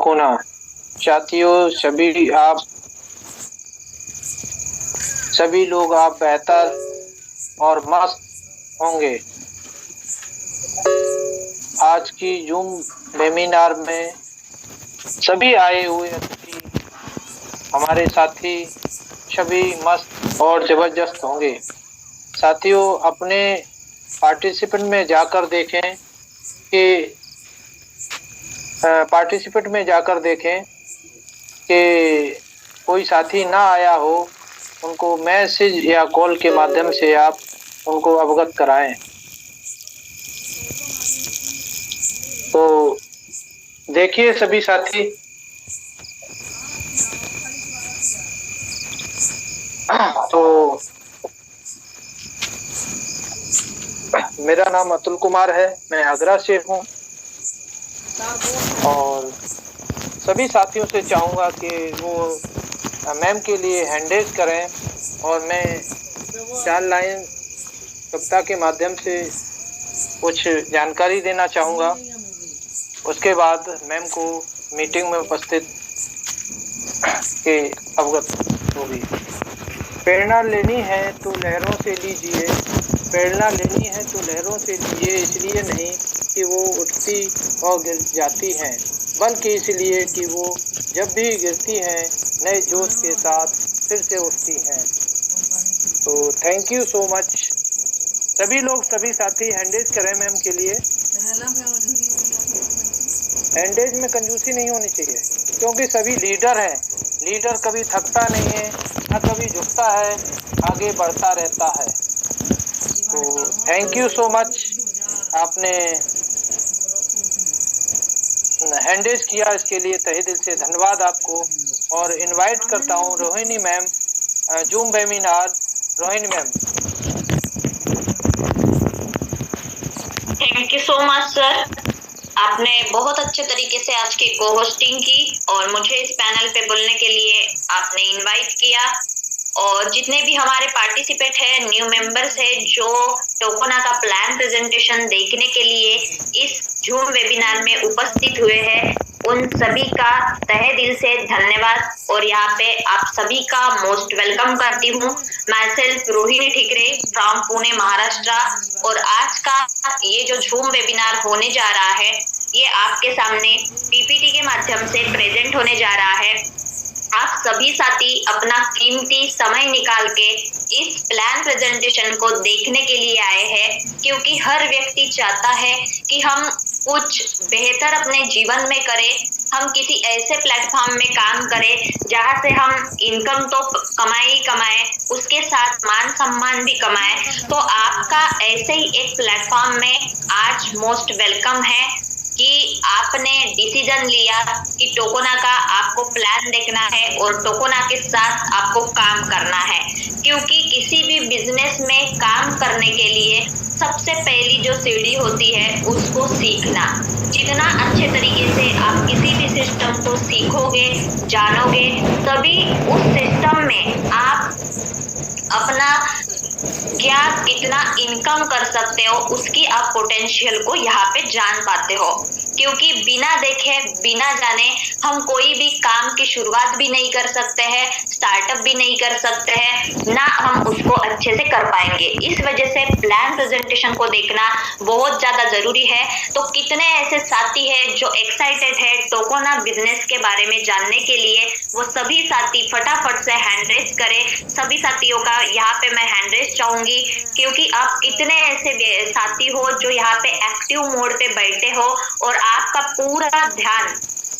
टोकोना। साथियों, सभी लोग आप बेहतर और मस्त होंगे। आज की जूम वेबिनार में सभी आए हुए अतिथि हमारे साथी सभी मस्त और जबरदस्त होंगे। साथियों, अपने पार्टिसिपेंट में जाकर देखें कि कोई साथी ना आया हो, उनको मैसेज या कॉल के माध्यम से आप उनको अवगत कराएं। तो देखिए सभी साथी, तो मेरा नाम अतुल कुमार है, मैं आगरा से हूँ और सभी साथियों से चाहूँगा कि वो मैम के लिए हैंडरेज करें और मैं 4 लाइन कविता के माध्यम से कुछ जानकारी देना चाहूँगा। उसके बाद मैम को मीटिंग में उपस्थित के अवगत होगी। प्रेरणा लेनी है तो लहरों से लीजिए, प्रेरणा लेनी है तो लहरों से लीजिए, इसलिए नहीं कि वो उठती और गिर जाती हैं, बल्कि इसलिए कि वो जब भी गिरती हैं नए जोश के साथ फिर से उठती हैं। तो थैंक यू सो मच। सभी लोग, सभी साथी हैंडरेज करें मैम के लिए। हैंडरेज में कंजूसी नहीं होनी चाहिए, क्योंकि सभी लीडर हैं। लीडर कभी थकता नहीं है, न कभी झुकता है, आगे बढ़ता रहता है। तो थैंक यू सो मच, आपने हैंडरेज किया, इसके लिए तहे दिल से धन्यवाद आपको। और इनवाइट करता हूँ Rohini ma'am, zoom webinar. Rohini ma'am. Thank you so much sir, आपने बहुत अच्छे तरीके से आज की को होस्टिंग की और मुझे इस पैनल पे बोलने के लिए आपने इनवाइट किया। और जितने भी हमारे पार्टिसिपेंट है, न्यू मेंबर्स है जो टोकोना का प्लान प्रेजेंटेशन देखने के लिए इस जूम वेबिनार में उपस्थित हुए हैं, उन सभी का तहे दिल से धन्यवाद। और यहाँ पे आप सभी का मोस्ट वेलकम करती हूँ। Myself Rohini Thikre from Pune Maharashtra. और आज का ये जो जूम वेबिनार होने जा रहा है, ये आपके सामने पीपीटी के माध्यम से प्रेजेंट होने जा रहा है। आप सभी साथी अपना कीमती समय निकाल के इस प्लान प्रेजेंटेशन को देखने के लिए आए हैं, क्योंकि हर व्यक्ति चाहता है कि हम कुछ बेहतर अपने जीवन में करें, हम किसी ऐसे प्लेटफॉर्म में काम करें जहां से हम इनकम तो कमाएं, उसके साथ मान सम्मान भी कमाएं। तो आपका ऐसे ही एक प्लेटफॉर्म में आज मोस्ट वेलकम है कि आपने डिसीजन लिया कि टोकोना का आपको प्लान देखना है और टोकोना के साथ आपको काम करना है। क्योंकि किसी भी बिजनेस में काम करने के लिए सबसे पहली जो सीढ़ी होती है उसको सीखना। जितना अच्छे तरीके से आप किसी भी सिस्टम को सीखोगे, जानोगे, तभी उस सिस्टम में आप अपना क्या कितना इनकम कर सकते हो, उसकी आप पोटेंशियल को यहाँ पे जान पाते हो। क्योंकि बिना देखे बिना जाने हम कोई भी काम की शुरुआत भी नहीं कर सकते हैं, स्टार्टअप भी नहीं कर सकते हैं, ना हम उसको अच्छे से कर पाएंगे। इस वजह से प्लान प्रेजेंटेशन को देखना बहुत ज्यादा जरूरी है। तो कितने ऐसे साथी हैं जो एक्साइटेड है टोकोना बिजनेस के बारे में जानने के लिए, वो सभी साथी फटाफट से हैंड रेज करें। सभी साथियों का यहाँ पे मैं हैंड रेज चाहूंगी, क्योंकि आप कितने ऐसे साथी हो जो यहाँ पे एक्टिव मोड पे बैठे हो और आपका पूरा ध्यान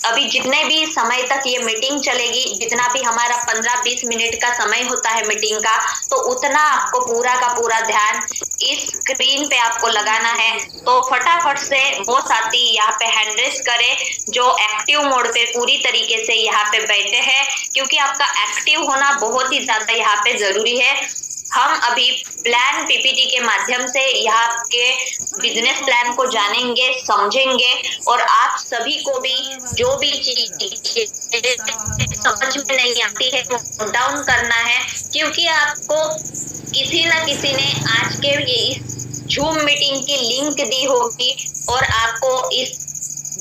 अभी जितने भी समय तक ये मीटिंग चलेगी, जितना भी हमारा 15-20 मिनट का समय होता है मीटिंग का, तो उतना आपको पूरा का पूरा ध्यान इस स्क्रीन पे आपको लगाना है। तो फटाफट से वो साथी यहाँ पे हैंड रेज करे जो एक्टिव मोड पे पूरी तरीके से यहाँ पे बैठे हैं, क्योंकि आपका एक्टिव होना बहुत ही ज्यादा यहाँ पे जरूरी है। हम अभी प्लान पीपीटी के माध्यम से यहाँ के बिजनेस प्लान को जानेंगे, समझेंगे और आप सभी को भी जो भी चीज समझ में नहीं आती है वो नोट डाउन करना है, क्योंकि आपको किसी न किसी ने आज के ये इस जूम मीटिंग की लिंक दी होगी और आपको इस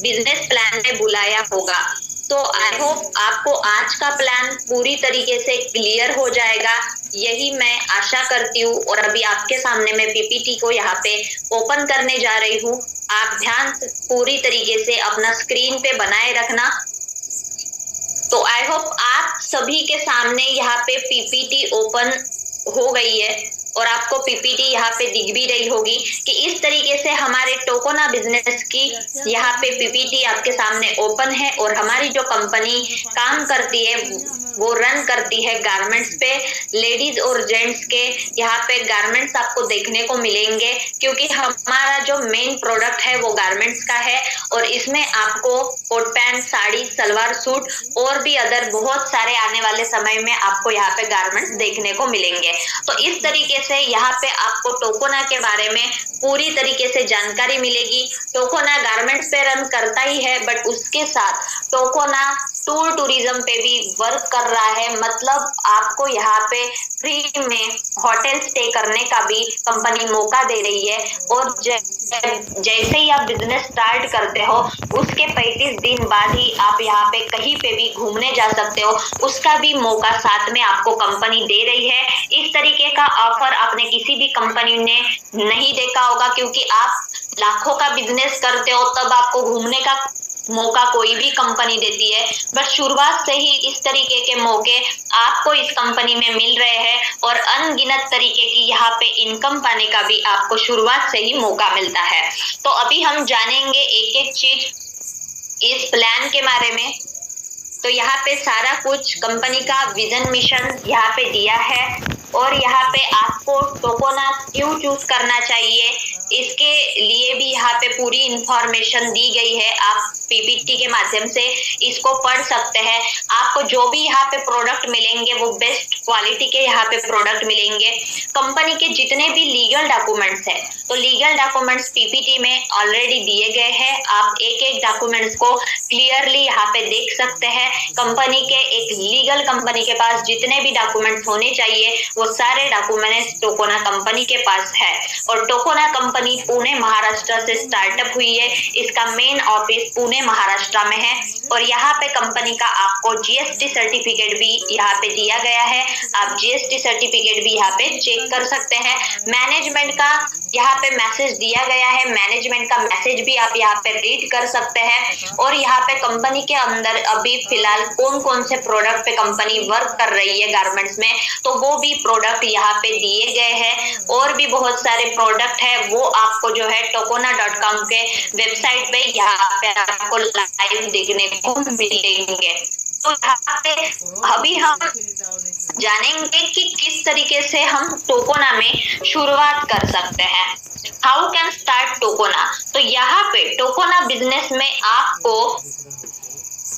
बिजनेस प्लान में बुलाया होगा। तो आई होप आपको आज का प्लान पूरी तरीके से क्लियर हो जाएगा, यही मैं आशा करती हूँ। और अभी आपके सामने मैं पीपीटी को यहाँ पे ओपन करने जा रही हूँ। आप ध्यान पूरी तरीके से अपना स्क्रीन पे बनाए रखना। तो आई होप आप सभी के सामने यहाँ पे पीपीटी ओपन हो गई है और आपको पीपीटी यहाँ पे दिख भी रही होगी कि इस तरीके से हमारे टोकोना बिजनेस की यहाँ पे पीपीटी आपके सामने ओपन है। और हमारी जो कंपनी काम करती है वो रन करती है गारमेंट्स पे। लेडीज और जेंट्स के यहाँ पे गारमेंट्स आपको देखने को मिलेंगे, क्योंकि हमारा जो मेन प्रोडक्ट है वो गारमेंट्स का है। और इसमें आपको coat pant, sari, salwar suit और भी अदर बहुत सारे आने वाले समय में आपको यहाँ पे गारमेंट्स देखने को मिलेंगे। तो इस तरीके से यहाँ पे आपको टोकोना के बारे में पूरी तरीके से जानकारी मिलेगी। टोकोना गारमेंट्स पे रन करता ही है, बट उसके साथ टोकोना टूर टूरिज्म पे भी वर्क कर रहा है। मतलब आपको यहाँ पे फ्री में होटल स्टे करने का भी कंपनी मौका दे रही है। और जैसे ही आप बिजनेस स्टार्ट करते हो उसके 35 दिन बाद ही आप यहाँ पे कहीं पे भी घूमने जा सकते हो, उसका भी मौका साथ में आपको कंपनी दे रही है। इस तरीके का ऑफर आपने किसी भी कंपनी ने नहीं देखा होगा, क्योंकि आप लाखों का बिजनेस करते हो तब आपको घूमने का मौका कोई भी कंपनी देती है। बट शुरुआत से ही इस तरीके के मौके आपको इस कंपनी में मिल रहे हैं और अनगिनत तरीके की यहाँ पे इनकम पाने का भी आपको शुरुआत से ही मौका मिलता है। तो अभी हम जानेंगे एक एक चीज इस प्लान के बारे में। तो यहाँ पे सारा कुछ कंपनी का विजन मिशन यहाँ पे दिया है और यहाँ पे आपको टोकोना क्यों चूज करना चाहिए इसके लिए भी यहाँ पे पूरी इंफॉर्मेशन दी गई है। आप पीपीटी के माध्यम से इसको पढ़ सकते हैं। आपको जो भी यहाँ पे प्रोडक्ट मिलेंगे वो बेस्ट क्वालिटी के यहाँ पे प्रोडक्ट मिलेंगे। कंपनी के जितने भी लीगल डॉक्यूमेंट्स है तो लीगल डॉक्यूमेंट्स पीपीटी में ऑलरेडी दिए गए हैं। आप एक एक डॉक्यूमेंट्स को क्लियरली यहाँ पे देख सकते हैं। कंपनी के एक लीगल कंपनी के पास जितने भी डॉक्यूमेंट्स होने चाहिए वो सारे डॉक्यूमेंट्स टोकोना कंपनी के पास है। और टोकोना कंपनी पुणे महाराष्ट्र से स्टार्टअप हुई है। इसका मेन ऑफिस पुणे महाराष्ट्र में है और यहाँ पे कंपनी का आपको जीएसटी सर्टिफिकेट भी यहाँ पे दिया गया है। आप जीएसटी सर्टिफिकेट भी यहाँ पे चेक कर सकते हैं। मैनेजमेंट का यहाँ पे मैसेज दिया गया है। मैनेजमेंट का मैसेज भी आप यहाँ पे रीड कर सकते हैं। और यहाँ पे कंपनी के अंदर अभी फिलहाल कौन कौन से प्रोडक्ट पे कंपनी वर्क कर रही है गारमेंट्स में, तो वो भी प्रोडक्ट यहाँ पे दिए गए हैं। और भी बहुत सारे प्रोडक्ट है वो आपको जो है टोकोना.com के वेबसाइट पे यहाँ पे आपको लाइव देखने को मिलेंगे। तो यहाँ पे अभी हम जानेंगे कि किस तरीके से हम टोकोना में शुरुआत कर सकते हैं। हाउ कैन स्टार्ट टोकोना। तो यहाँ पे टोकोना बिजनेस में आपको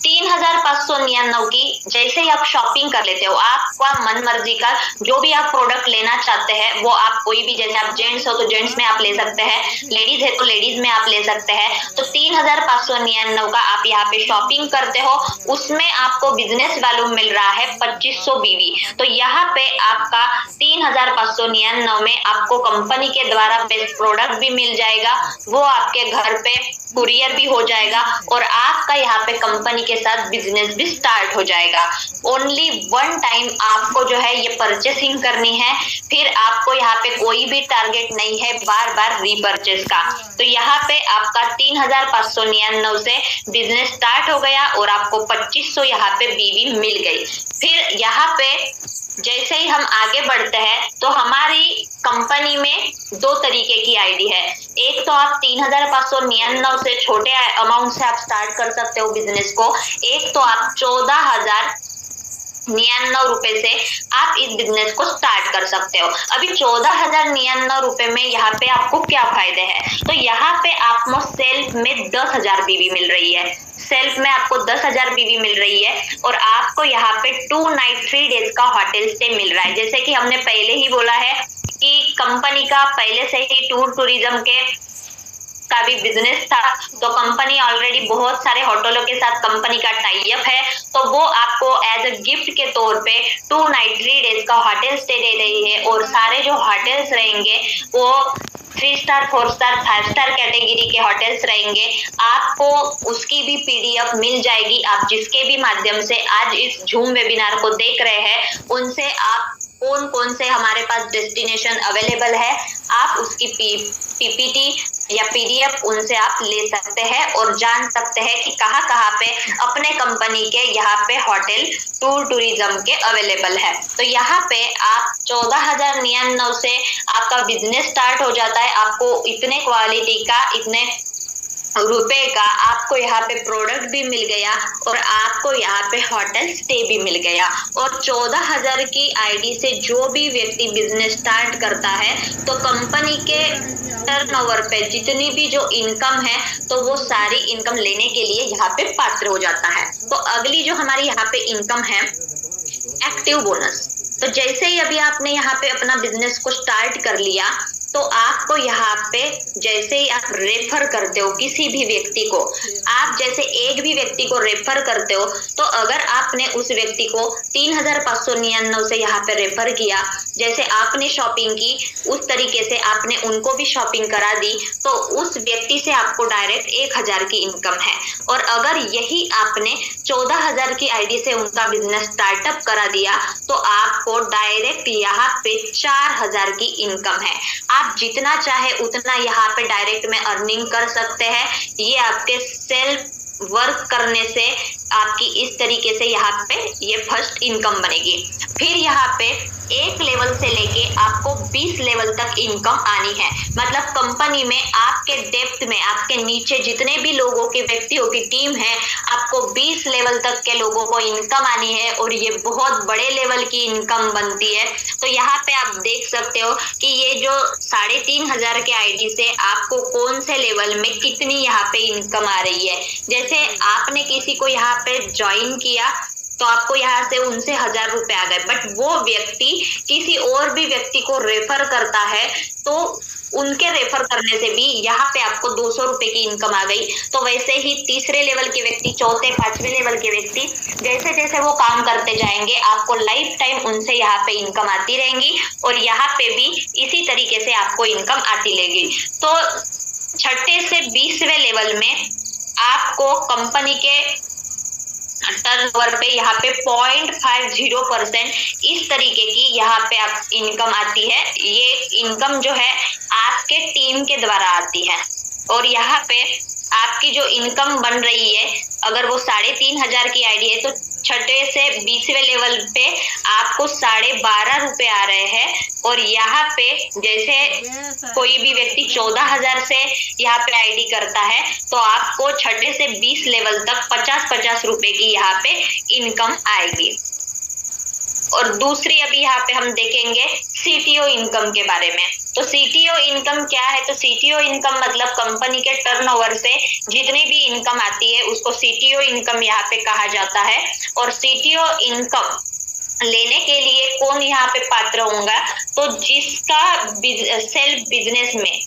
3,599 की जैसे ही आप शॉपिंग कर लेते हो, आपका मन मर्जी का जो भी आप प्रोडक्ट लेना चाहते हैं वो आप कोई भी, जैसे आप जेंट्स हो तो जेंट्स में आप ले सकते हैं, लेडीज है तो लेडीज में आप ले सकते हैं। तो 3,599 का आप यहाँ पे शॉपिंग करते हो, उसमें आपको बिजनेस वैल्यू मिल रहा है 2500 बीवी। तो यहाँ पे आपका 3,599 में आपको कंपनी के द्वारा बेस्ट प्रोडक्ट भी मिल जाएगा, वो आपके घर पे कुरियर भी हो जाएगा और आपका यहाँ पे कंपनी के साथ बिजनेस भी स्टार्ट हो जाएगा। ओनली वन टाइम आपको जो है ये परचेसिंग करनी है, फिर आपको यहाँ पे कोई भी टारगेट नहीं है बार बार रीपरचेस का। तो यहाँ पे आपका 3,599 से बिजनेस स्टार्ट हो गया और आपको 2500 यहाँ पे बीवी मिल गई। फिर यहाँ पे जैसे ही हम आगे बढ़ते हैं तो हमारी कंपनी में दो तरीके की आईडी है। एक तो आप 3,599 से छोटे अमाउंट से आप स्टार्ट कर सकते हो बिजनेस को। एक तो आप 14,099 रुपए से आप इस बिजनेस को स्टार्ट कर सकते हो। अभी 14,099 रुपए में यहाँ पे आपको क्या फायदे हैं, तो यहाँ पे आपको सेल्फ में 10,000 बीवी मिल रही है। सेल्फ में आपको 10,000 बीवी मिल रही है और आपको यहाँ पे 2 नाइट 3 डेज का होटल स्टे मिल रहा है। जैसे कि हमने पहले ही बोला है कि कंपनी का पहले से ही टूर टूरिज्म के का भी बिजनेस था, तो कंपनी ऑलरेडी बहुत सारे होटलों के साथ कंपनी का टाई अप है, तो वो आपको एज अ गिफ्ट के तौर पे 2 नाइट 3 डेज का होटल स्टे दे रही है। और सारे जो होटल्स रहेंगे वो 3 स्टार 4 स्टार 5 स्टार कैटेगरी के होटल्स रहेंगे। आपको उसकी भी पीडीएफ मिल जाएगी। आप जिसके भी माध्यम से आज इस जूम वेबिनार को देख रहे हैं, उनसे आप कौन कौन से हमारे पास डेस्टिनेशन अवेलेबल है, आप उसकी पीपीटी या पीडीएफ उनसे आप ले सकते हैं और जान सकते हैं कि कहाँ कहाँ पे अपने कंपनी के यहाँ पे होटल टूरिज्म के अवेलेबल है। तो यहाँ पे आप 14,099 से आपका बिजनेस स्टार्ट हो जाता है। आपको इतने क्वालिटी का, इतने रुपए का आपको यहाँ पे प्रोडक्ट भी मिल गया और आपको यहाँ पे होटल स्टे भी मिल गया। और 14,000 की आईडी से जो भी व्यक्ति बिजनेस स्टार्ट करता है, तो कंपनी के टर्नओवर पे जितनी भी जो इनकम है, तो वो सारी इनकम लेने के लिए यहाँ पे पात्र हो जाता है। तो अगली जो हमारी यहाँ पे इनकम है, एक्टिव बोनस। तो जैसे ही अभी आपने यहाँ पे अपना बिजनेस को स्टार्ट कर लिया, तो आपको यहाँ पे जैसे ही आप रेफर करते हो किसी भी व्यक्ति को, आप जैसे एक भी व्यक्ति को रेफर करते हो, तो अगर आपने उस व्यक्ति को 3,599 से यहाँ पे रेफर किया, जैसे आपने शॉपिंग की उस तरीके से आपने उनको भी शॉपिंग करा दी, तो उस व्यक्ति से आपको डायरेक्ट 1,000 की इनकम है। और अगर यही आपने 14,000 की आईडी से उनका बिजनेस स्टार्टअप करा दिया, तो आपको डायरेक्ट यहाँ पे 4,000 की इनकम है। आप जितना चाहे उतना यहाँ पे डायरेक्ट में अर्निंग कर सकते हैं। ये आपके सेल्फ वर्क करने से आपकी इस तरीके से यहाँ पे ये फर्स्ट इनकम बनेगी। फिर यहाँ पे 1 लेवल से लेके आपको 20 लेवल तक इनकम आनी है। मतलब कंपनी में आपके डेप्थ में, आपके नीचे जितने भी लोगों की, व्यक्तियों की टीम है, आपको 20 लेवल तक के लोगों को इनकम आनी है और ये बहुत बड़े लेवल की इनकम बनती है। तो यहाँ पे आप देख सकते हो कि ये जो 3,500 के आईडी से आपको कौन से लेवल में कितनी यहाँ पे इनकम आ रही है। जैसे आपने किसी को यहाँ पे ज्वाइन किया, तो आपको यहाँ से उनसे 1,000 रुपए आ गए, बट वो व्यक्ति किसी और भी व्यक्ति को रेफर करता है, तो उनके रेफर करने से भी यहाँ पे आपको 200 रुपए की इनकम आ गई। तो वैसे ही तीसरे लेवल के व्यक्ति, चौथे, 5वें लेवल के व्यक्ति जैसे जैसे वो काम करते जाएंगे, आपको लाइफ टाइम उनसे यहाँ पे इनकम आती रहेंगी और यहाँ पे भी इसी तरीके से आपको इनकम आती रहेगी। तो 6ठे से 20वें लेवल में आपको कंपनी के टर्नओवर पे यहाँ पे 0.50% इस तरीके की यहाँ पे आप इनकम आती है। ये इनकम जो है आपके टीम के द्वारा आती है और यहाँ पे आपकी जो इनकम बन रही है, अगर वो 3,500 की आईडी है, तो 6ठे से 20वें लेवल पे आपको 12.5 रुपए आ रहे हैं। और यहाँ पे जैसे कोई भी व्यक्ति 14,000 से यहाँ पे आईडी करता है, तो आपको 6ठे से 20 लेवल तक 50-50 रुपए की यहाँ पे इनकम आएगी। और दूसरी अभी यहाँ पे हम देखेंगे सीटीओ इनकम के बारे में। तो सीटीओ इनकम क्या है? तो सीटीओ इनकम मतलब कंपनी के टर्नओवर से जितनी भी इनकम आती है उसको सीटीओ इनकम यहाँ पे कहा जाता है। और सीटीओ इनकम लेने के लिए कौन यहाँ पे पात्र होगा? तो जिसका सेल्फ बिजनेस में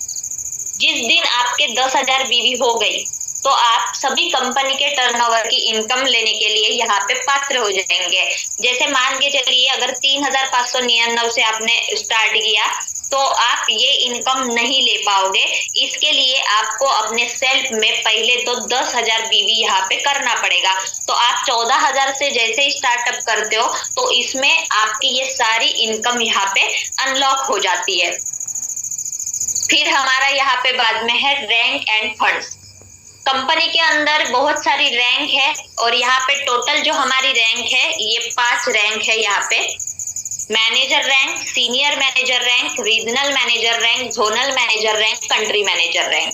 जिस दिन आपके 10,000 बीवी हो गई, तो आप सभी कंपनी के टर्नओवर की इनकम लेने के लिए यहाँ पे पात्र हो जाएंगे। जैसे मान के चलिए अगर 3,599 से आपने स्टार्ट किया, तो आप ये इनकम नहीं ले पाओगे। इसके लिए आपको अपने सेल्फ में पहले तो 10,000 बीवी यहाँ पे करना पड़ेगा। तो आप 14,000 से जैसे ही स्टार्टअप करते हो, तो इसमें आपकी ये सारी इनकम यहाँ पे अनलॉक हो जाती है। फिर हमारा यहाँ पे बाद में है रैंक एंड फंड्स। कंपनी के अंदर बहुत सारी रैंक है और यहाँ पे टोटल जो हमारी रैंक है ये 5 रैंक है। यहाँ पे manager rank, senior manager rank, regional manager rank, zonal manager rank, country manager rank.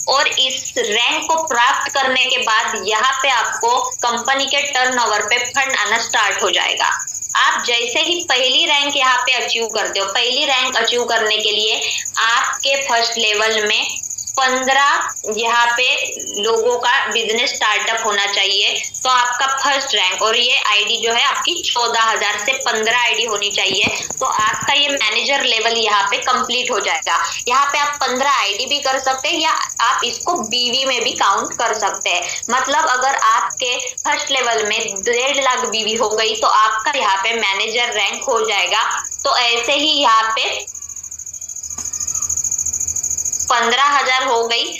और इस रैंक को प्राप्त करने के बाद यहाँ पे आपको कंपनी के टर्नओवर पे फंड आना स्टार्ट हो जाएगा। आप जैसे ही पहली रैंक यहाँ पे अचीव करते हो, पहली रैंक अचीव करने के लिए आपके फर्स्ट लेवल में 15 यहाँ पे लोगों का बिजनेस स्टार्टअप होना चाहिए। तो आपका फर्स्ट रैंक, और ये आईडी जो है आपकी 14,000 से 15 आईडी होनी चाहिए। तो आपका ये मैनेजर लेवल यहाँ पे कंप्लीट हो जाएगा। यहाँ पे आप 15 आईडी भी कर सकते हैं या आप इसको बीवी में भी काउंट कर सकते हैं। मतलब अगर आपके फर्स्ट लेवल में 1.5 लाख बीवी हो गई तो आपका यहाँ पे मैनेजर रैंक हो जाएगा। तो ऐसे ही यहाँ पे 15,000 हो गई,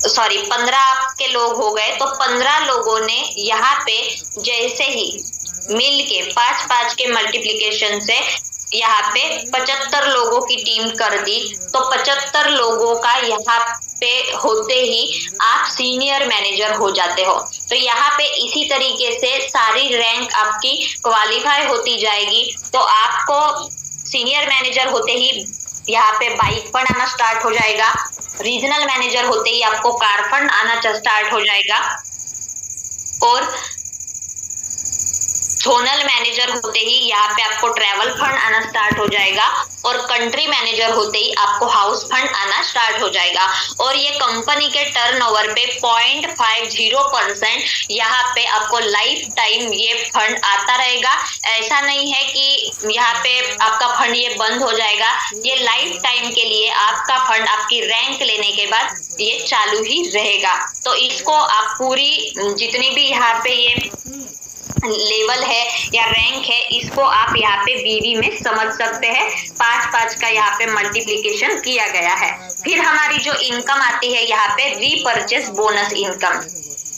सॉरी 15 आपके लोग हो गए। तो 15 लोगों ने यहाँ पे जैसे ही मिल के 5-5 के मल्टीप्लिकेशन से यहाँ पे 75 लोगों की टीम कर दी। तो 75 लोगों का यहाँ पे होते ही आप सीनियर मैनेजर हो जाते हो। तो यहाँ पे इसी तरीके से सारी रैंक आपकी क्वालिफाई होती जाएगी। तो आपको सीनियर मैनेजर होते ही यहाँ पे बाइक फंड आना स्टार्ट हो जाएगा। रीजनल मैनेजर होते ही आपको कार फंड आना स्टार्ट हो जाएगा। और जोनल मैनेजर होते ही यहाँ पे आपको ट्रैवल फंड आना स्टार्ट हो जाएगा। और कंट्री मैनेजर होते ही आपको हाउस फंड आना स्टार्ट हो जाएगा। और ये कंपनी के टर्नओवर पे 0.50% यहाँ पे आपको लाइफ टाइम ये फंड आता रहेगा। ऐसा नहीं है कि यहाँ पे आपका फंड ये बंद हो जाएगा। ये लाइफ टाइम के लिए आपका फंड आपकी रैंक लेने के बाद ये चालू ही रहेगा। तो इसको आप पूरी जितनी भी यहाँ पे ये लेवल है या रैंक है, इसको आप यहाँ पे बीवी में समझ सकते हैं। 5-5 का यहाँ पे मल्टीप्लिकेशन किया गया है। फिर हमारी जो इनकम आती है यहाँ पे रीपरचेस बोनस इनकम।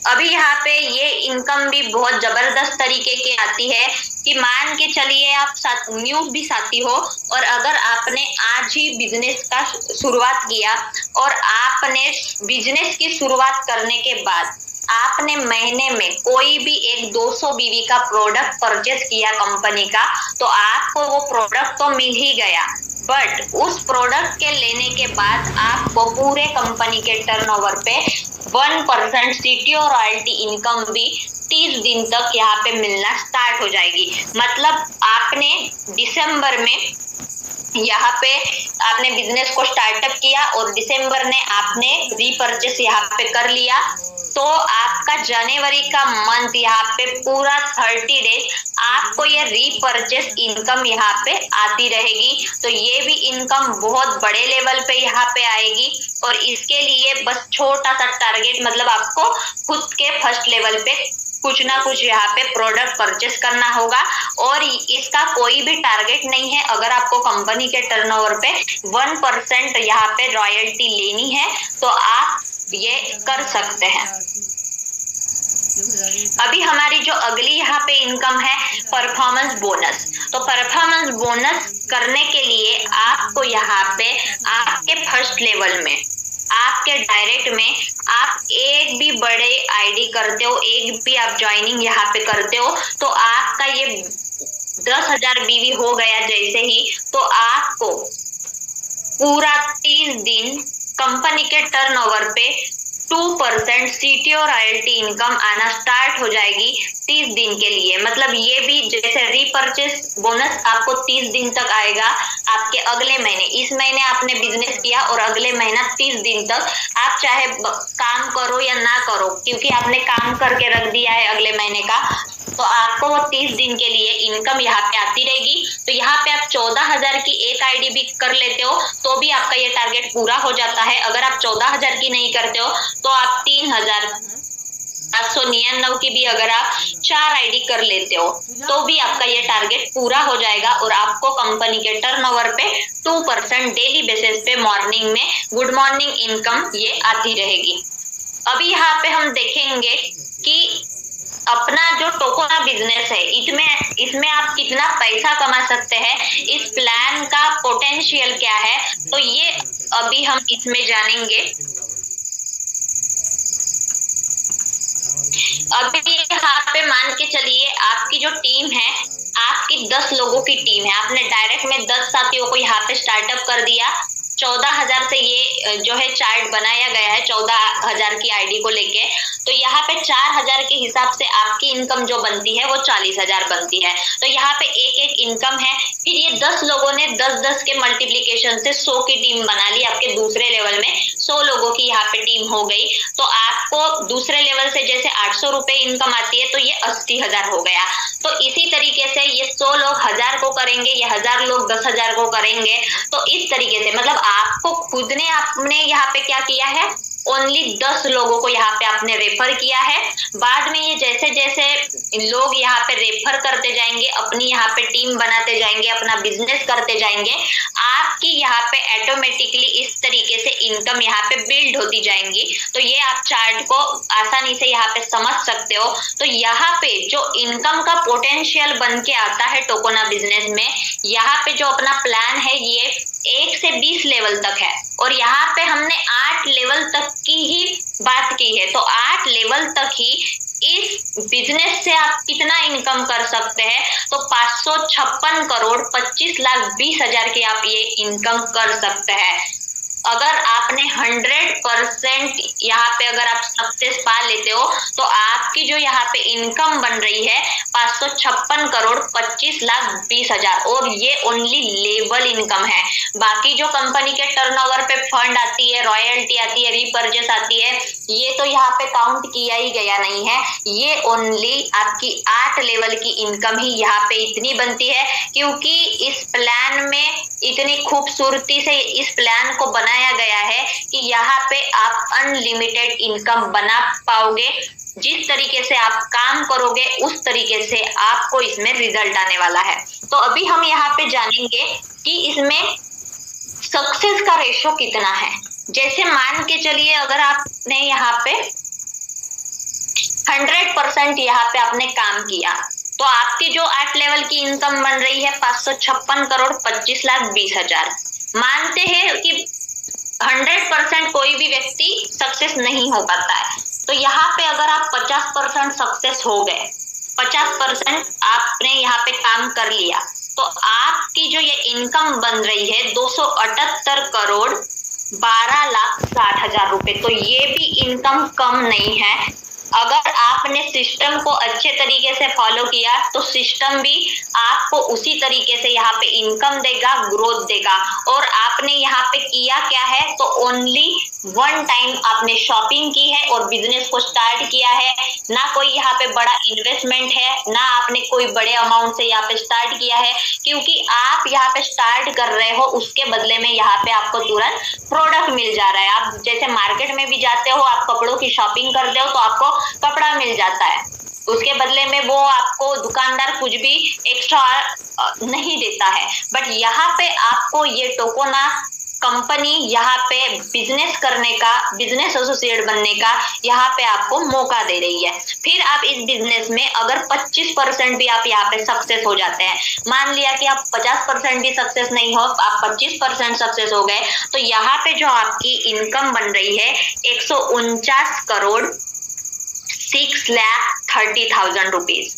अभी यहाँ पे ये इनकम भी बहुत जबरदस्त तरीके की आती है कि मान के चलिए आप न्यू भी साथी हो और अगर आपने आज ही बिजनेस का शुरुआत किया और आपने बिजनेस की शुरुआत करने के बाद आपने महीने में कोई भी एक 200 बीवी का प्रोडक्ट परचेस किया कंपनी का, तो आपको वो प्रोडक्ट तो मिल ही गया, बट उस प्रोडक्ट के लेने के बाद आपको पूरे कंपनी के टर्नओवर पे 1% सीटीओ रॉयल्टी इनकम भी 30 दिन तक यहाँ पे मिलना स्टार्ट हो जाएगी। मतलब आपने दिसंबर में यहाँ पे आपने बिजनेस को स्टार्टअप किया और दिसंबर में आपने रीपरचेस यहाँ पे कर लिया, तो आपका जनवरी का मंथ यहाँ पे पूरा 30 डेज आपको ये रीपरचेस इनकम यहाँ पे आती रहेगी। तो ये भी इनकम बहुत बड़े लेवल पे यहाँ पे आएगी। और इसके लिए बस छोटा सा टारगेट, मतलब आपको खुद के फर्स्ट लेवल पे कुछ ना कुछ यहाँ पे प्रोडक्ट परचेस करना होगा और इसका कोई भी टारगेट नहीं है। अगर आपको कंपनी के टर्नओवर पे 1% यहाँ पे रॉयल्टी लेनी है तो आप ये कर सकते हैं। अभी हमारी जो अगली यहाँ पे इनकम है परफॉर्मेंस बोनस। तो परफॉर्मेंस बोनस करने के लिए आपको यहाँ पे आपके फर्स्ट लेवल में आपके डायरेक्ट में आप एक भी बड़े आईडी करते हो, एक भी आप ज्वाइनिंग यहाँ पे करते हो, तो आपका ये 10,000 बीवी हो गया जैसे ही, तो आपको पूरा 30 दिन कंपनी के टर्नओवर पे 2% सीटीओ रॉयल्टी इनकम आना स्टार्ट हो जाएगी 30 दिन के लिए। मतलब ये भी जैसे रीपरचेस बोनस आपको 30 दिन तक आएगा आपके अगले महीने। इस महीने आपने बिजनेस किया और अगले महीना 30 दिन तक आप चाहे काम करो या ना करो, क्योंकि आपने काम करके रख दिया है अगले महीने का, तो आपको वो 30 दिन के लिए इनकम यहाँ पे आती रहेगी। तो यहाँ पे आप 14,000 की एक आईडी भी कर लेते हो तो भी आपका ये टारगेट पूरा हो जाता है। अगर आप 14,000 की नहीं करते हो तो आप 3,899 की भी अगर आप 4 आईडी कर लेते हो तो भी आपका ये टारगेट पूरा हो जाएगा और आपको कंपनी के टर्नओवर पे 2% डेली बेसिस पे मॉर्निंग में गुड मॉर्निंग इनकम ये आती रहेगी। अभी यहाँ पे हम देखेंगे कि अपना जो टोकोना बिजनेस है इसमें आप कितना पैसा कमा सकते हैं, इस प्लान का पोटेंशियल क्या है, तो ये अभी हम इसमें जानेंगे। अभी यहाँ पे मान के चलिए आपकी जो टीम है, आपकी 10 लोगों की टीम है, आपने डायरेक्ट में 10 साथियों को यहाँ पे स्टार्टअप कर दिया। 14,000 से ये जो है चार्ट बनाया गया है 14,000 की आईडी को लेके। तो यहाँ पे 4000 के हिसाब से आपकी इनकम जो बनती है वो 40,000 बनती है। तो यहाँ पे एक एक इनकम है। फिर ये 10 लोगों ने 10-10 के मल्टीप्लीकेशन से 100 की टीम बना ली। आपके दूसरे लेवल में 100 लोगों की यहाँ पे टीम हो गई। तो आपको दूसरे लेवल से जैसे 800 रुपए इनकम आती है, तो ये 80,000 हो गया। तो इसी तरीके से ये 100 लोग 1000 को करेंगे, ये 1000 लोग 10,000 को करेंगे। तो इस तरीके से मतलब आपको खुद ने आपने यहाँ पे क्या किया है, ओनली 10 लोगों को यहाँ पे आपने रेफर किया है। बाद में ये जैसे जैसे लोग यहाँ पे रेफर करते जाएंगे, अपनी यहाँ पे टीम बनाते जाएंगे, अपना बिजनेस करते जाएंगे, आपकी यहाँ पे ऑटोमेटिकली इस तरीके से इनकम यहाँ पे बिल्ड होती जाएंगी। तो ये आप चार्ट को आसानी से यहाँ पे समझ सकते हो। तो यहाँ पे जो इनकम का पोटेंशियल बन के आता है टोकोना बिजनेस में, यहाँ पे जो अपना प्लान है ये 1 से 20 लेवल तक है, और यहाँ पे हमने 8 लेवल तक की ही बात की है। तो 8 लेवल तक ही इस बिजनेस से आप कितना इनकम कर सकते हैं, तो 556 करोड़ 25,20,000 की आप ये इनकम कर सकते हैं। अगर आपने 100% यहाँ पे अगर आप सक्सेस पा लेते हो, तो आपकी जो यहाँ पे इनकम बन रही है 556 करोड़ 25,20,000, और ये ओनली लेवल इनकम है। बाकी जो कंपनी के टर्नओवर पे फंड आती है, रॉयल्टी आती है, रीपरचेस आती है, ये तो यहाँ पे काउंट किया ही गया नहीं है। ये ओनली आपकी 8 लेवल की इनकम ही यहाँ पे इतनी बनती है, क्योंकि इस प्लान में इतनी खूबसूरती से इस प्लान को बनाया गया है कि यहाँ पे आप अनलिमिटेड इनकम बना पाओगे। जिस तरीके से आप काम करोगे उस तरीके से आपको इसमें रिजल्ट आने वाला है। तो अभी हम यहाँ पे जानेंगे कि इसमें सक्सेस का रेशो कितना है। जैसे मान के चलिए अगर आपने यहाँ पे 100% यहाँ पे आपने काम किया, तो आपकी जो 8 लेवल की इनकम बन रही है 556 करोड़ 25,20,000। मानते हैं कि 100% कोई भी व्यक्ति सक्सेस नहीं हो पाता है, तो यहाँ पे अगर आप 50% सक्सेस हो गए, 50% आपने यहाँ पे काम कर लिया, तो आपकी जो ये इनकम बन रही है 278 करोड़ 12,60,000 रुपए। तो ये भी इनकम कम नहीं है। अगर आपने सिस्टम को अच्छे तरीके से फॉलो किया तो सिस्टम भी आपको उसी तरीके से यहाँ पे इनकम देगा, ग्रोथ देगा। और आपने यहाँ पे किया क्या है, तो ओनली 1 टाइम आपने शॉपिंग की है और बिजनेस को स्टार्ट किया है। ना कोई यहाँ पे बड़ा इन्वेस्टमेंट है, ना आपने कोई बड़े अमाउंट से यहाँ पे स्टार्ट किया है, क्योंकि आप यहाँ पे स्टार्ट कर रहे हो, उसके बदले में यहाँ पे आपको तुरंत प्रोडक्ट मिल जा रहा है। आप जैसे मार्केट में भी जाते हो, आप कपड़ों की शॉपिंग करते हो, तो आपको कपड़ा मिल जाता है, उसके बदले में वो आपको दुकानदार कुछ भी एक्स्ट्रा नहीं देता है। बट यहाँ पे आपको ये टोकोना कंपनी यहाँ पे बिजनेस करने का, बिजनेस एसोसिएट बनने का यहाँ पे आपको मौका दे रही है। फिर आप इस बिजनेस में अगर 25% भी आप यहाँ पे सक्सेस हो जाते हैं, मान लिया कि आप 50% भी सक्सेस नहीं हो, आप 25% सक्सेस हो गए, तो यहाँ पे जो आपकी इनकम बन रही है 149 करोड़ 6,30,000 रुपीज।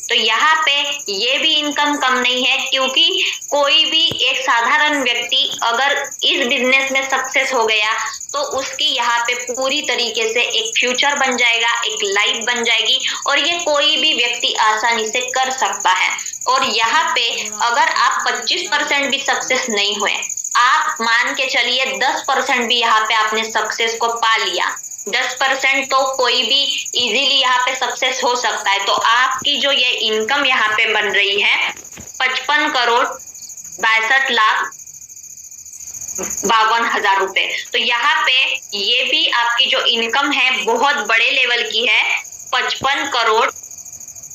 तो यहाँ पे ये भी इनकम कम नहीं है, क्योंकि कोई भी एक साधारण व्यक्ति अगर इस बिजनेस में सक्सेस हो गया तो उसकी यहाँ पे पूरी तरीके से एक फ्यूचर बन जाएगा, एक लाइफ बन जाएगी, और ये कोई भी व्यक्ति आसानी से कर सकता है। और यहाँ पे अगर आप 25% भी सक्सेस नहीं हुए, आप मान के चलिए 10% भी यहाँ पे आपने सक्सेस को पा लिया, 10% तो कोई भी इजीली यहाँ पे सक्सेस हो सकता है। तो आपकी जो ये इनकम यहाँ पे बन रही है 55 करोड़ 62,52,000 रुपए। तो यहाँ पे ये भी आपकी जो इनकम है बहुत बड़े लेवल की है, 55 करोड़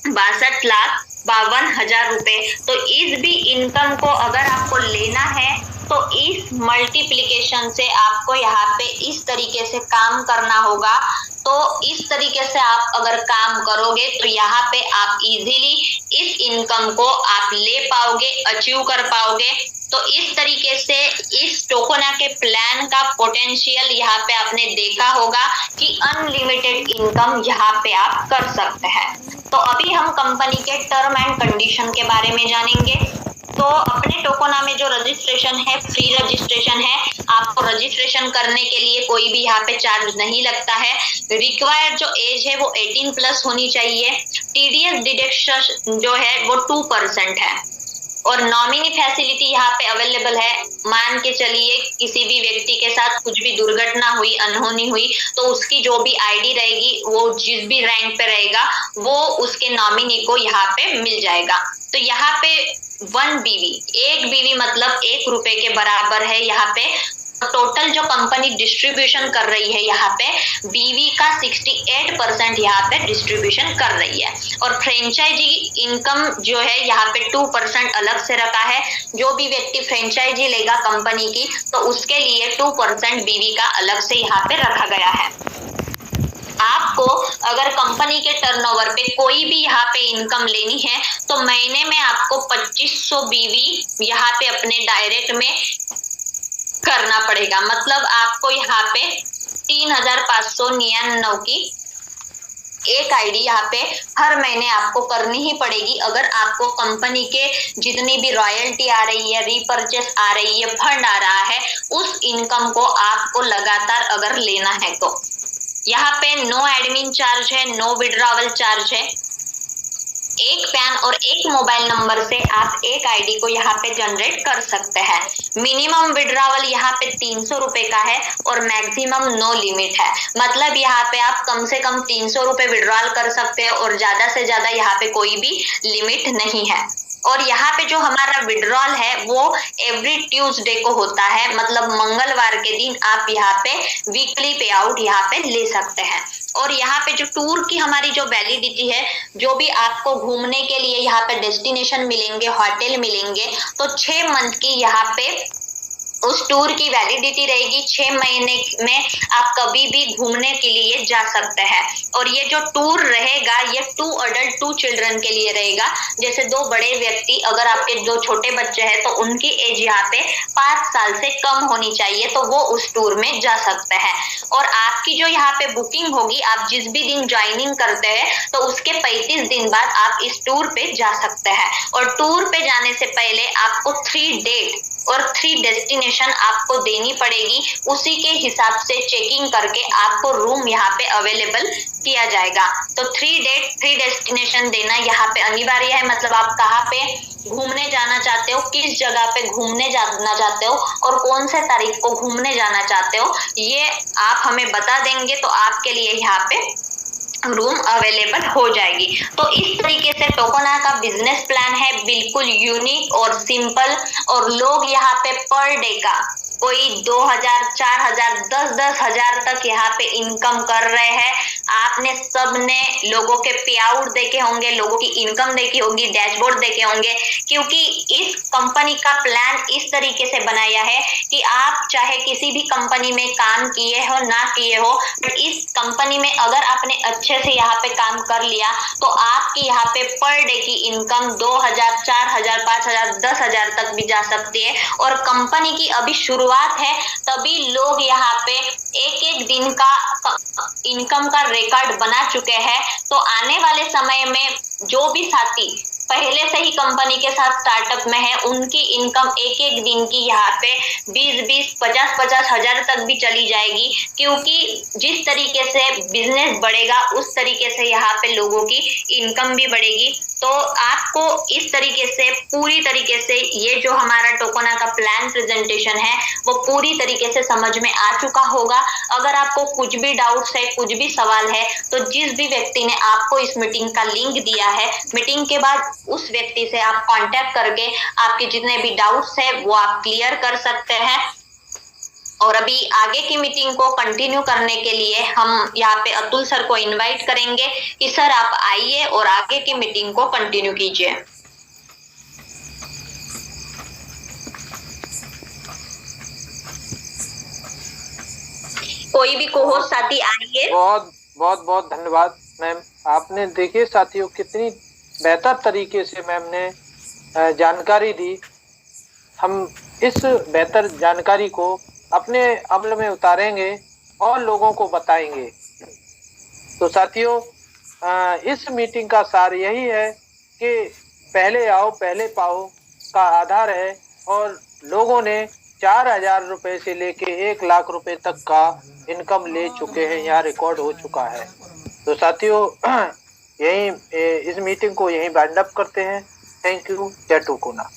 62,52,000 रुपए। तो इस भी इनकम को अगर आपको लेना है तो इस मल्टीप्लिकेशन से आपको यहाँ पे इस तरीके से काम करना होगा। तो इस तरीके से आप अगर काम करोगे तो यहाँ पे आप इजीली इस इनकम को आप ले पाओगे, अचीव कर पाओगे। तो इस तरीके से इस टोकोना के प्लान का पोटेंशियल यहाँ पे आपने देखा होगा कि अनलिमिटेड इनकम यहाँ पे आप कर सकते हैं। तो अभी हम कंपनी के टर्म एंड कंडीशन के बारे में जानेंगे। तो अपने टोकोना में जो रजिस्ट्रेशन है फ्री रजिस्ट्रेशन है, आपको रजिस्ट्रेशन करने के लिए कोई भी यहाँ पे चार्ज नहीं लगता है। रिक्वायर्ड जो एज है वो 18 प्लस होनी चाहिए। टीडीएस डिडक्शन जो है वो 2% है और नॉमिनी फैसिलिटी यहाँ पे अवेलेबल है। मान के चलिए किसी भी व्यक्ति के साथ कुछ भी दुर्घटना हुई, अनहोनी हुई, तो उसकी जो भी आईडी रहेगी वो जिस भी रैंक पे रहेगा वो उसके नॉमिनी को यहाँ पे मिल जाएगा। तो यहाँ पे 1 बीवी, 1 बीवी मतलब 1 रुपए के बराबर है यहाँ पे। टोटल जो कंपनी डिस्ट्रीब्यूशन कर रही है यहाँ पे बीवी का 68% यहाँ पे डिस्ट्रीब्यूशन कर रही है। और फ्रेंचाइजी इनकम जो है यहाँ पे 2% अलग से रखा है। जो भी व्यक्ति फ्रेंचाइजी लेगा कंपनी की तो उसके लिए 2% बीवी का अलग से यहाँ पे रखा गया है। आपको अगर कंपनी के टर्नओवर पे कोई भी यहाँ पे इनकम लेनी है तो महीने में आपको 2500 बीवी यहाँ पे अपने डायरेक्ट में करना पड़ेगा। मतलब आपको यहाँ पे 3599 की एक आईडी यहाँ पे हर महीने आपको करनी ही पड़ेगी। अगर आपको कंपनी के जितनी भी रॉयल्टी आ रही है, रीपरचेस आ रही है, फंड आ रहा है, उस इनकम को आपको लगातार अगर लेना है तो यहाँ पे नो एडमिन चार्ज है, नो विड्रॉवल चार्ज है। एक पैन और एक मोबाइल नंबर से आप एक आईडी को यहाँ पे जनरेट कर सकते हैं। मिनिमम विड्रॉवल यहाँ पे 300 रुपए का है और मैक्सिमम नो लिमिट है। मतलब यहाँ पे आप कम से कम 300 रुपए विड्रॉल कर सकते हैं और ज्यादा से ज्यादा यहाँ पे कोई भी लिमिट नहीं है। और यहाँ पे जो हमारा विड्रॉल है वो एवरी ट्यूसडे को होता है। मतलब मंगलवार के दिन आप यहाँ पे वीकली पे आउट यहाँ पे ले सकते हैं। और यहाँ पे जो टूर की हमारी जो वैलिडिटी है, जो भी आपको घूमने के लिए यहाँ पे डेस्टिनेशन मिलेंगे, होटल मिलेंगे, तो 6 मंथ की यहाँ पे उस टूर की वैलिडिटी रहेगी। 6 महीने में आप कभी भी घूमने के लिए जा सकते हैं। और ये जो टूर रहेगा ये 2 अडल्ट 2 चिल्ड्रन के लिए रहेगा। जैसे 2 बड़े व्यक्ति, अगर आपके 2 छोटे बच्चे हैं तो उनकी एज यहाँ पे 5 साल से कम होनी चाहिए, तो वो उस टूर में जा सकते हैं। और आपकी जो यहाँ पे बुकिंग होगी, आप जिस भी दिन ज्वाइनिंग करते हैं तो उसके 35 दिन बाद आप इस टूर पे जा सकते हैं। और टूर पे जाने से पहले आपको 3 डेट और 3 डेस्टिनेशन आपको देनी पड़ेगी। उसी के हिसाब से चेकिंग करके आपको रूम यहाँ पे अवेलेबल किया जाएगा। तो 3 डेट 3 डेस्टिनेशन देना यहाँ पे अनिवार्य है। मतलब आप कहाँ पे घूमने जाना चाहते हो, किस जगह पे घूमने जाना चाहते हो और कौन से तारीख को घूमने जाना चाहते हो, ये आप हमें बता देंगे तो आपके लिए यहाँ पे रूम अवेलेबल हो जाएगी। तो इस तरीके से टोकोना का बिजनेस प्लान है, बिल्कुल यूनिक और सिंपल। और लोग यहाँ पे पर डे का कोई 2000, 4000, 10-10 हजार तक यहाँ पे इनकम कर रहे हैं। आपने सबने लोगों के पे आउट देखे होंगे, लोगों की इनकम देखी होगी, डैशबोर्ड देखे होंगे। क्योंकि इस कंपनी का प्लान इस तरीके से बनाया है कि आप चाहे किसी भी कंपनी में काम किए हो ना किए हो, बट इस कंपनी में अगर आपने अच्छे से यहाँ पे काम कर लिया तो आपकी यहाँ पे पर डे की इनकम 2000, 4000, 5000, 10,000 तक भी जा सकती है। और कंपनी की अभी शुरुआत है, तभी लोग यहाँ पे एक दिन का इनकम का रिकॉर्ड बना चुके हैं। तो आने वाले समय में जो भी साथी पहले से ही कंपनी के साथ स्टार्टअप में है, उनकी इनकम एक दिन की यहाँ पे 20-20, 50-50 हजार तक भी चली जाएगी। क्योंकि जिस तरीके से बिजनेस बढ़ेगा उस तरीके से यहाँ पे लोगों की इनकम भी बढ़ेगी। तो आपको इस तरीके से पूरी तरीके से ये जो हमारा टोकोना का प्लान प्रेजेंटेशन है वो पूरी तरीके से समझ में आ चुका होगा। अगर आपको कुछ भी डाउट्स है, कुछ भी सवाल है, तो जिस भी व्यक्ति ने आपको इस मीटिंग का लिंक दिया है, मीटिंग के बाद उस व्यक्ति से आप कांटेक्ट करके आपके जितने भी डाउट्स है वो आप क्लियर कर सकते हैं। और अभी आगे की मीटिंग को कंटिन्यू करने के लिए हम यहाँ पे अतुल सर को इनवाइट करेंगे कि सर आप आइए और आगे की मीटिंग को कंटिन्यू कीजिए। कोई भी कोहोस्ट साथी आइए। बहुत बहुत बहुत धन्यवाद मैम। आपने देखिए साथियों कितनी बेहतर तरीके से मैम ने जानकारी दी। हम इस बेहतर जानकारी को अपने अमल में उतारेंगे और लोगों को बताएंगे। तो साथियों इस मीटिंग का सार यही है कि पहले आओ पहले पाओ, का आधार है और लोगों ने 4,000 रुपए से लेके 1 लाख रुपए तक का इनकम ले चुके हैं, यहाँ रिकॉर्ड हो चुका है। तो साथियों इस मीटिंग को यहीं वाइंड अप करते हैं। Thank you. जय टूकोना।